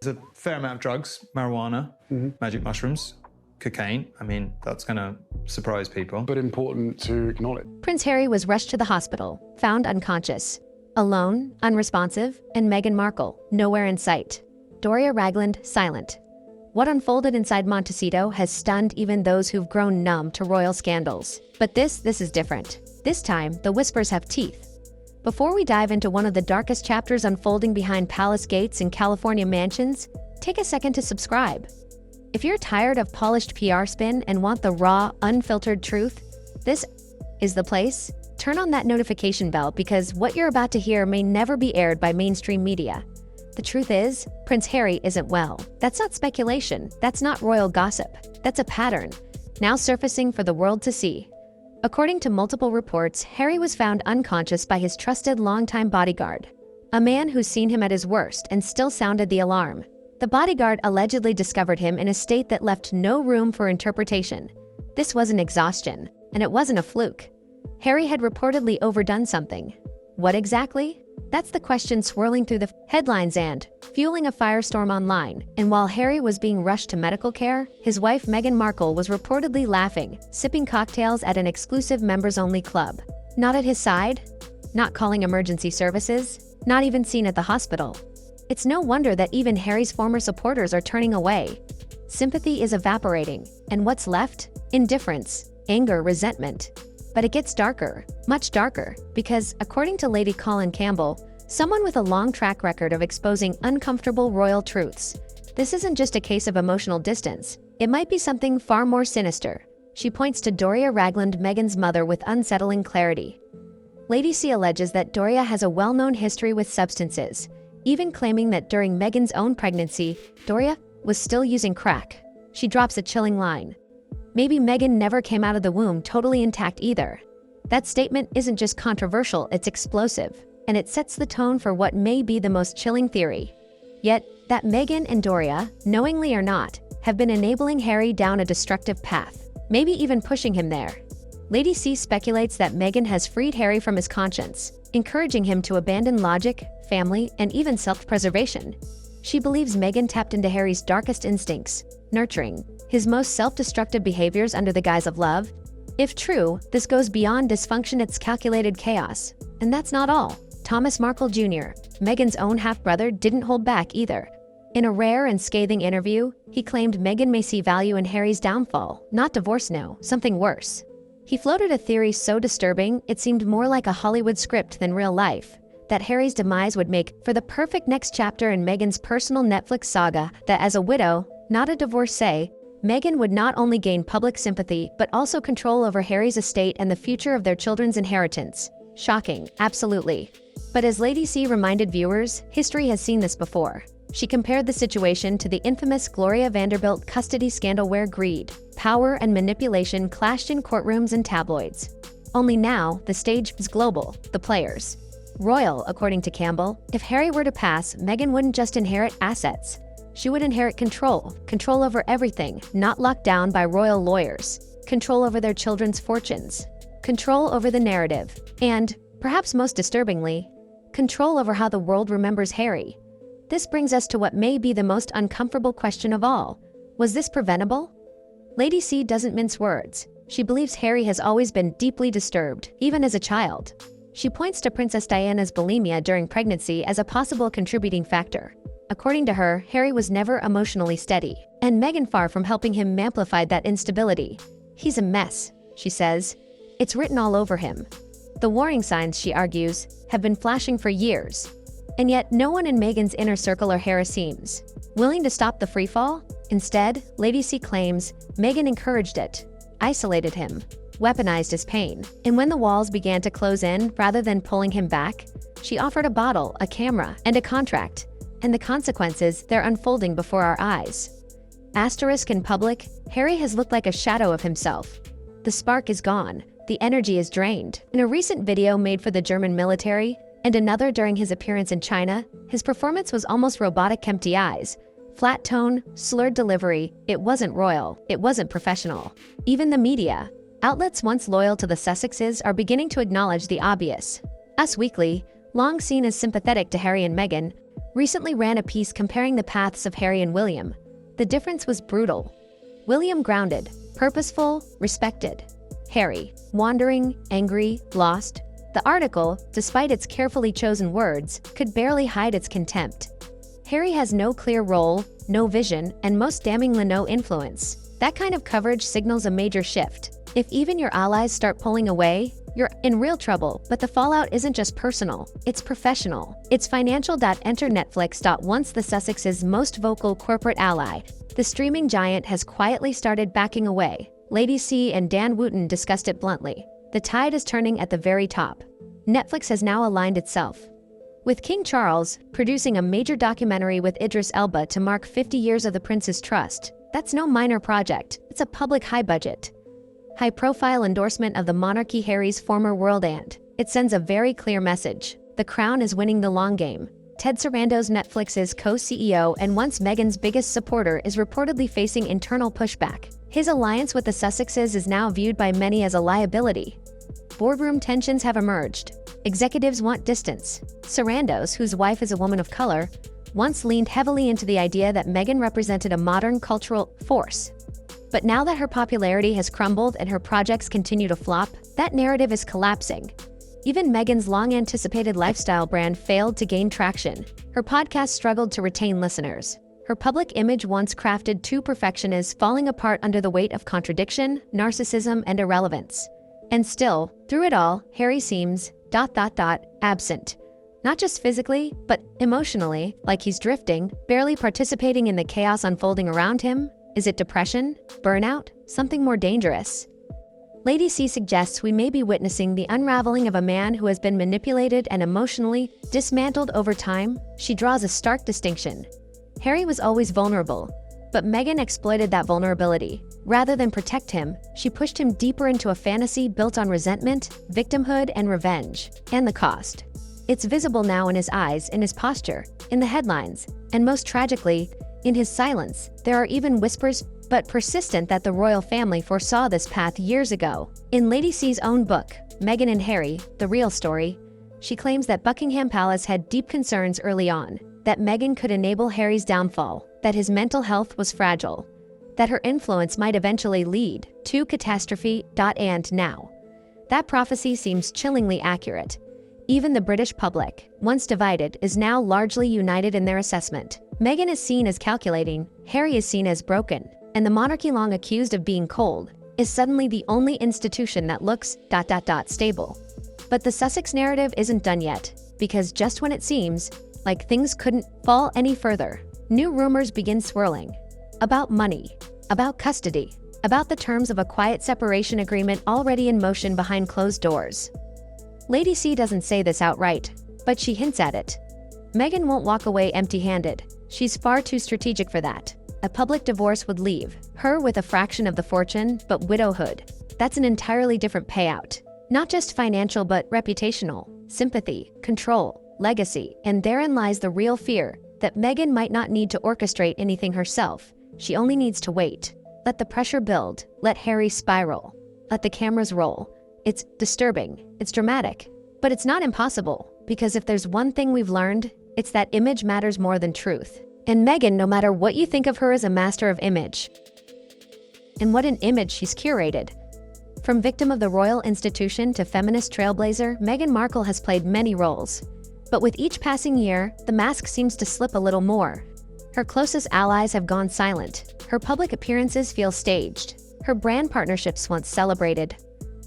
There's a fair amount of drugs, marijuana, magic mushrooms, cocaine. I mean, that's going to surprise people. But important to acknowledge. Prince Harry was rushed to the hospital, found unconscious. Alone, unresponsive, and Meghan Markle, nowhere in sight. Doria Ragland, silent. What unfolded inside Montecito has stunned even those who've grown numb to royal scandals. But this is different. This time, the whispers have teeth. Before we dive into one of the darkest chapters unfolding behind palace gates and California mansions, take a second to subscribe. If you're tired of polished PR spin and want the raw, unfiltered truth, this is the place. Turn on that notification bell because what you're about to hear may never be aired by mainstream media. The truth is, Prince Harry isn't well. That's not speculation. That's not royal gossip. That's a pattern, now surfacing for the world to see. According to multiple reports, Harry was found unconscious by his trusted longtime bodyguard, a man who's seen him at his worst and still sounded the alarm. The bodyguard allegedly discovered him in a state that left no room for interpretation. This wasn't exhaustion, and it wasn't a fluke. Harry had reportedly overdone something. What exactly? That's the question swirling through the headlines and fueling a firestorm online. And while Harry was being rushed to medical care, his wife Meghan Markle was reportedly laughing, sipping cocktails at an exclusive members-only club. Not at his side, not calling emergency services, not even seen at the hospital. It's no wonder that even Harry's former supporters are turning away. Sympathy is evaporating, and what's left? Indifference, anger, resentment. But it gets darker, much darker, because, according to Lady Colin Campbell, someone with a long track record of exposing uncomfortable royal truths, this isn't just a case of emotional distance. It might be something far more sinister. She points to Doria Ragland, Meghan's mother, with unsettling clarity. Lady C alleges that Doria has a well-known history with substances, even claiming that during Meghan's own pregnancy, Doria was still using crack. She drops a chilling line. Maybe Meghan never came out of the womb totally intact either. That statement isn't just controversial, it's explosive, and it sets the tone for what may be the most chilling theory. Yet, that Meghan and Doria, knowingly or not, have been enabling Harry down a destructive path, maybe even pushing him there. Lady C speculates that Meghan has freed Harry from his conscience, encouraging him to abandon logic, family, and even self-preservation. She believes Meghan tapped into Harry's darkest instincts, nurturing his most self-destructive behaviors under the guise of love. If true, this goes beyond dysfunction, it's calculated chaos. And that's not all. Thomas Markle Jr., Meghan's own half-brother, didn't hold back either. In a rare and scathing interview, he claimed Meghan may see value in Harry's downfall, not divorce, no, something worse. He floated a theory so disturbing it seemed more like a Hollywood script than real life, that Harry's demise would make for the perfect next chapter in Meghan's personal Netflix saga, that as a widow, not a divorcee, Meghan would not only gain public sympathy but also control over Harry's estate and the future of their children's inheritance. Shocking, absolutely. But as Lady C reminded viewers, history has seen this before. She compared the situation to the infamous Gloria Vanderbilt custody scandal where greed, power, and manipulation clashed in courtrooms and tabloids. Only now, the stage is global, the players. Royal, according to Campbell. If Harry were to pass, Meghan wouldn't just inherit assets. She would inherit control over everything, not locked down by royal lawyers, control over their children's fortunes, control over the narrative, and, perhaps most disturbingly, control over how the world remembers Harry. This brings us to what may be the most uncomfortable question of all. Was this preventable? Lady C doesn't mince words. She believes Harry has always been deeply disturbed, even as a child. She points to Princess Diana's bulimia during pregnancy as a possible contributing factor. According to her, Harry was never emotionally steady, and Meghan, far from helping him, amplified that instability. He's a mess, she says. It's written all over him. The warning signs, she argues, have been flashing for years. And yet, no one in Meghan's inner circle or Harry seems willing to stop the freefall. Instead, Lady C claims Meghan encouraged it, isolated him, weaponized his pain. And when the walls began to close in rather than pulling him back, she offered a bottle, a camera, and a contract. And the consequences, they're unfolding before our eyes. Asterisk in public, Harry has looked like a shadow of himself. The spark is gone, the energy is drained. In a recent video made for the German military, and another during his appearance in China, his performance was almost robotic. Empty eyes, flat tone, slurred delivery. It wasn't royal, it wasn't professional. Even the media, outlets once loyal to the Sussexes, are beginning to acknowledge the obvious. Us Weekly, long seen as sympathetic to Harry and Meghan, recently ran a piece comparing the paths of Harry and William. The difference was brutal. William grounded, purposeful, respected. Harry, wandering, angry, lost. The article, despite its carefully chosen words, could barely hide its contempt. Harry has no clear role, no vision, and most damningly no influence. That kind of coverage signals a major shift. If even your allies start pulling away, you're in real trouble. But the fallout isn't just personal, it's professional. It's financial. Enter Netflix. Once the Sussex's most vocal corporate ally, the streaming giant has quietly started backing away. Lady C and Dan Wooten discussed it bluntly. The tide is turning at the very top. Netflix has now aligned itself with King Charles, producing a major documentary with Idris Elba to mark 50 years of the prince's trust. That's no minor project. It's a public high-budget, high-profile endorsement of the monarchy, Harry's former world, and it sends a very clear message. The crown is winning the long game. Ted Sarandos, Netflix's co-CEO and once Meghan's biggest supporter, is reportedly facing internal pushback. His alliance with the Sussexes is now viewed by many as a liability. Boardroom tensions have emerged. Executives want distance. Sarandos, whose wife is a woman of color, once leaned heavily into the idea that Meghan represented a modern cultural force. But now that her popularity has crumbled and her projects continue to flop, that narrative is collapsing. Even Meghan's long-anticipated lifestyle brand failed to gain traction. Her podcast struggled to retain listeners. Her public image, once crafted to perfection, is falling apart under the weight of contradiction, narcissism, and irrelevance. And still, through it all, Harry seems absent. Not just physically, but emotionally, like he's drifting, barely participating in the chaos unfolding around him. Is it depression? Burnout? Something more dangerous? Lady C suggests we may be witnessing the unraveling of a man who has been manipulated and emotionally dismantled over time. She draws a stark distinction. Harry was always vulnerable, but Meghan exploited that vulnerability. Rather than protect him, she pushed him deeper into a fantasy built on resentment, victimhood, and revenge. And the cost? It's visible now in his eyes, in his posture, in the headlines, and most tragically, in his silence. There are even whispers, but persistent, that the royal family foresaw this path years ago. In Lady C's own book, Meghan and Harry, The Real Story, she claims that Buckingham Palace had deep concerns early on, that Meghan could enable Harry's downfall, that his mental health was fragile, that her influence might eventually lead to catastrophe. And now, that prophecy seems chillingly accurate. Even the British public, once divided, is now largely united in their assessment. Meghan is seen as calculating, Harry is seen as broken, and the monarchy, long accused of being cold, is suddenly the only institution that looks stable. But the Sussex narrative isn't done yet, because just when it seems like things couldn't fall any further, new rumors begin swirling. About money, about custody, about the terms of a quiet separation agreement already in motion behind closed doors. Lady C doesn't say this outright, but she hints at it. Meghan won't walk away empty-handed. She's far too strategic for that. A public divorce would leave her with a fraction of the fortune, but widowhood. That's an entirely different payout. Not just financial but reputational, sympathy, control, legacy. And therein lies the real fear, that Meghan might not need to orchestrate anything herself. She only needs to wait. Let the pressure build. Let Harry spiral. Let the cameras roll. It's disturbing. It's dramatic. But it's not impossible, because if there's one thing we've learned, it's that image matters more than truth. And Meghan, no matter what you think of her, is a master of image. And what an image she's curated. From victim of the royal institution to feminist trailblazer, Meghan Markle has played many roles. But with each passing year, the mask seems to slip a little more. Her closest allies have gone silent. Her public appearances feel staged. Her brand partnerships, once celebrated,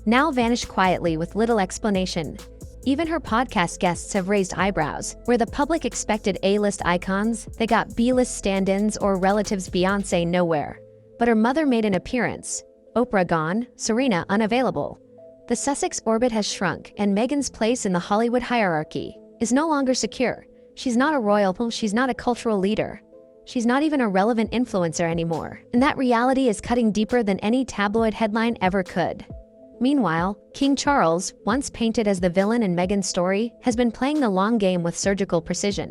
now vanish quietly with little explanation. Even her podcast guests have raised eyebrows. Where the public expected A-list icons, they got B-list stand-ins or relatives. Beyoncé nowhere. But her mother made an appearance. Oprah gone, Serena unavailable. The Sussex orbit has shrunk, and Meghan's place in the Hollywood hierarchy is no longer secure. She's not a royal, she's not a cultural leader. She's not even a relevant influencer anymore. And that reality is cutting deeper than any tabloid headline ever could. Meanwhile, King Charles, once painted as the villain in Meghan's story, has been playing the long game with surgical precision.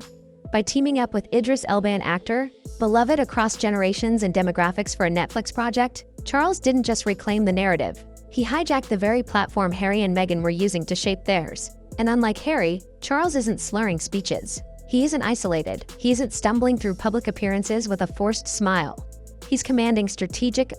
By teaming up with Idris Elba, an actor beloved across generations and demographics, for a Netflix project, Charles didn't just reclaim the narrative. He hijacked the very platform Harry and Meghan were using to shape theirs. And unlike Harry, Charles isn't slurring speeches. He isn't isolated. He isn't stumbling through public appearances with a forced smile. He's commanding strategic,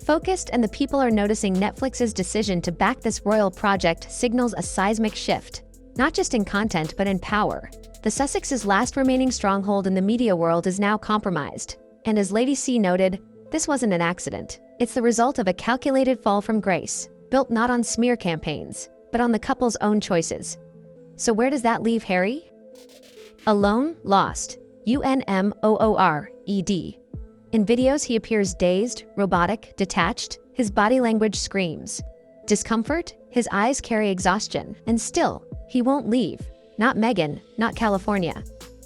focused, and the people are noticing Netflix's decision to back this royal project signals a seismic shift, not just in content but in power. The Sussex's last remaining stronghold in the media world is now compromised. And as Lady C noted, this wasn't an accident. It's the result of a calculated fall from grace, built not on smear campaigns, but on the couple's own choices. So where does that leave Harry? Alone, lost. UNMOORED. In videos he appears dazed, robotic, detached. His body language screams discomfort, his eyes carry exhaustion, and still, he won't leave. Not Meghan, not California,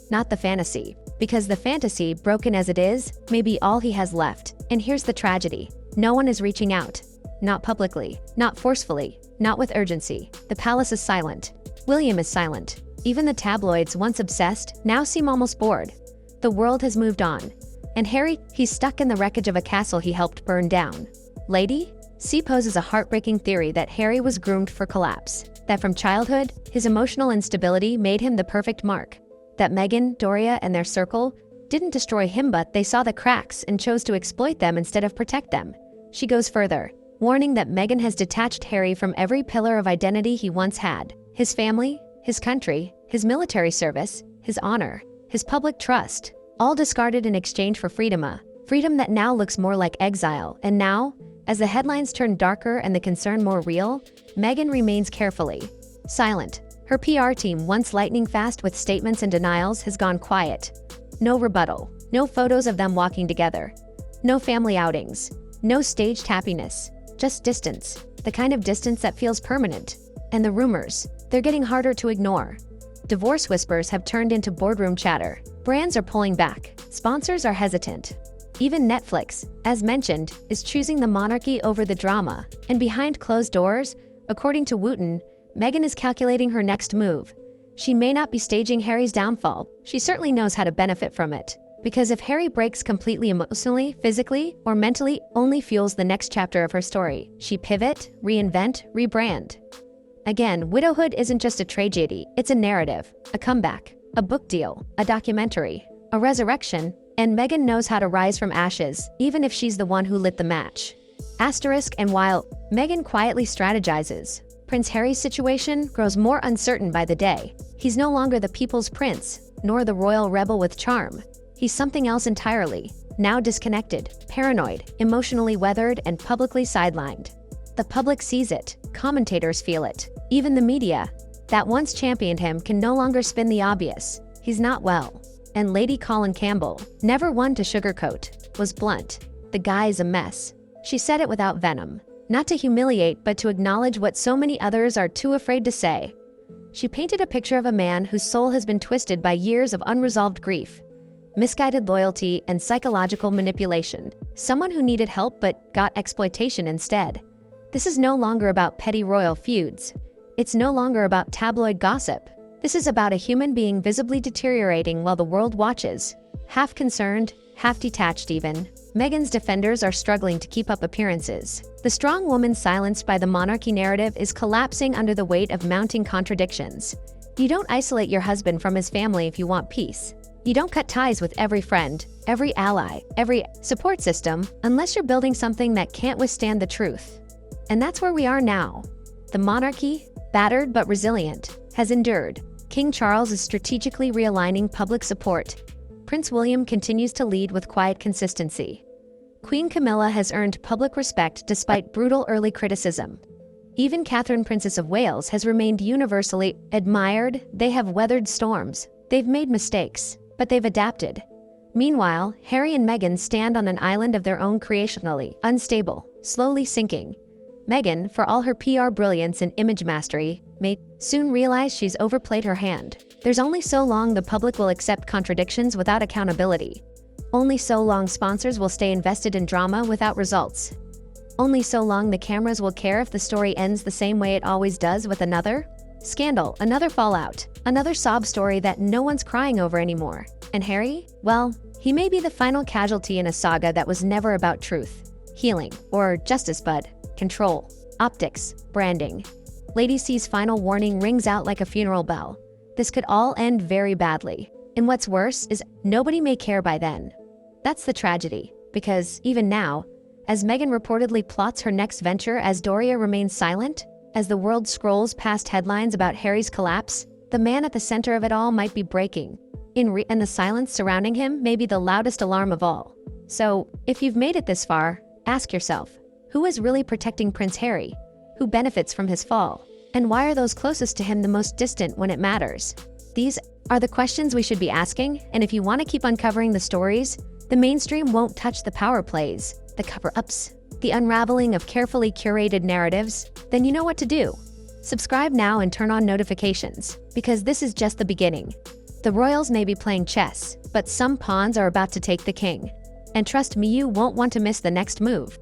not the fantasy. Because the fantasy, broken as it is, may be all he has left. And here's the tragedy. No one is reaching out. Not publicly, not forcefully, not with urgency. The palace is silent. William is silent. Even the tabloids, once obsessed, now seem almost bored. The world has moved on. And Harry, he's stuck in the wreckage of a castle he helped burn down. Lady C poses a heartbreaking theory that Harry was groomed for collapse. That from childhood, his emotional instability made him the perfect mark. That Meghan, Doria, and their circle didn't destroy him, but they saw the cracks and chose to exploit them instead of protect them. She goes further, warning that Meghan has detached Harry from every pillar of identity he once had. His family, his country, his military service, his honor, his public trust, all discarded in exchange for freedom, a freedom that now looks more like exile. And now, as the headlines turn darker and the concern more real, Meghan remains carefully silent. Her PR team, once lightning fast with statements and denials, has gone quiet. No rebuttal, no photos of them walking together, no family outings, no staged happiness, just distance, the kind of distance that feels permanent. And the rumors, they're getting harder to ignore. Divorce whispers have turned into boardroom chatter. Brands are pulling back. Sponsors are hesitant. Even Netflix, as mentioned, is choosing the monarchy over the drama. And behind closed doors, according to Wooten, Meghan is calculating her next move. She may not be staging Harry's downfall. She certainly knows how to benefit from it. Because if Harry breaks completely emotionally, physically, or mentally, only fuels the next chapter of her story. She pivot, reinvent, rebrand. Again, widowhood isn't just a tragedy, it's a narrative, a comeback, a book deal, a documentary, a resurrection, and Meghan knows how to rise from ashes, even if she's the one who lit the match. Asterisk. And while Meghan quietly strategizes, Prince Harry's situation grows more uncertain by the day. He's no longer the people's prince, nor the royal rebel with charm. He's something else entirely, now disconnected, paranoid, emotionally weathered, and publicly sidelined. The public sees it, commentators feel it. Even the media, that once championed him, can no longer spin the obvious. He's not well. And Lady Colin Campbell, never one to sugarcoat, was blunt. The guy is a mess. She said it without venom. Not to humiliate, but to acknowledge what so many others are too afraid to say. She painted a picture of a man whose soul has been twisted by years of unresolved grief, misguided loyalty, and psychological manipulation. Someone who needed help but got exploitation instead. This is no longer about petty royal feuds. It's no longer about tabloid gossip. This is about a human being visibly deteriorating while the world watches. Half concerned, half detached even. Meghan's defenders are struggling to keep up appearances. The strong woman silenced by the monarchy narrative is collapsing under the weight of mounting contradictions. You don't isolate your husband from his family if you want peace. You don't cut ties with every friend, every ally, every support system, unless you're building something that can't withstand the truth. And that's where we are now. The monarchy, battered but resilient, has endured. King Charles is strategically realigning public support. Prince William continues to lead with quiet consistency. Queen Camilla has earned public respect despite brutal early criticism. Even Catherine, Princess of Wales, has remained universally admired. They have weathered storms. They've made mistakes, but they've adapted. Meanwhile, Harry and Meghan stand on an island of their own, creationally unstable, slowly sinking. Meghan, for all her PR brilliance and image mastery, may soon realize she's overplayed her hand. There's only so long the public will accept contradictions without accountability. Only so long sponsors will stay invested in drama without results. Only so long the cameras will care if the story ends the same way it always does, with another scandal, another fallout, another sob story that no one's crying over anymore. And Harry? Well, he may be the final casualty in a saga that was never about truth, healing, or justice but control, optics, branding. Lady C's final warning rings out like a funeral bell. This could all end very badly. And what's worse is nobody may care by then. That's the tragedy, because even now, as Meghan reportedly plots her next venture as Doria remains silent, as the world scrolls past headlines about Harry's collapse, the man at the center of it all might be breaking. And the silence surrounding him may be the loudest alarm of all. So, if you've made it this far, ask yourself, who is really protecting Prince Harry? Who benefits from his fall? And why are those closest to him the most distant when it matters? These are the questions we should be asking, and if you want to keep uncovering the stories, the mainstream won't touch the power plays, the cover-ups, the unraveling of carefully curated narratives, then you know what to do. Subscribe now and turn on notifications, because this is just the beginning. The royals may be playing chess, but some pawns are about to take the king. And trust me, you won't want to miss the next move.